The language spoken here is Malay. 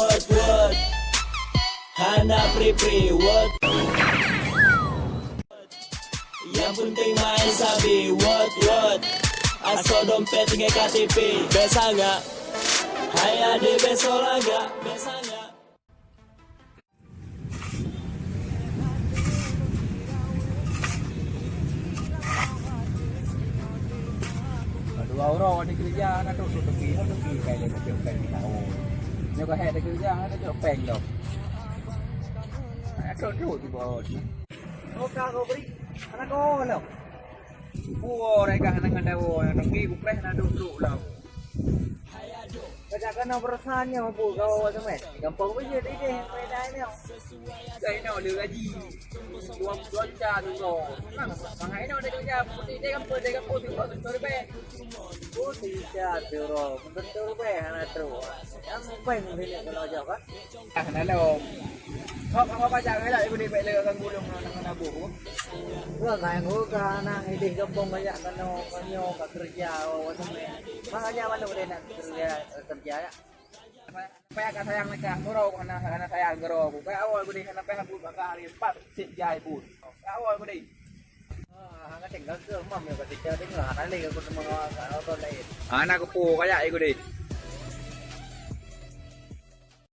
word hanap free word. Yang penting main sabi word asal dompet dengan KTP. Besa nggak? Hai ade besok laga. Besa nggak? Dua orang di kerja nak duduk tepi kayak dia cek peng tahu. Ni kau head di kerja ada cek peng dok. Ada duduk di bawah. Oh kau beri anak kau lah. Buat mereka anak anda yang pergi bukan nak duduk lah. Kerja kan perasaannya mampu kau macam ni. Gampang saja ini mainan ni. Saya nak ada gaji. Dua juta tu kau. Mahal nak ada kerja. Dia kan putih tu lebih. Putih tu roh. Betul lebih anak tu. Yang paling ini kalau jauh kan. Nak lo. Kau baca kan tak? Ibu dia balik ke gulung nak nabu. Gua kayak gua kan ini gampang banyak kan kanyo kerja macam ni. Makanya mana boleh nak kerja ya. Supaya akan sayang mereka ngoro karena sayang ngoro. Kayak awal gua ni kena pihak gua bakal hari 4 sit jai pun. Awal gua ni. Hang tinggal ke mam ya ketika dengar ada lagi aku semua orang lain. Anak aku kayak gua ni.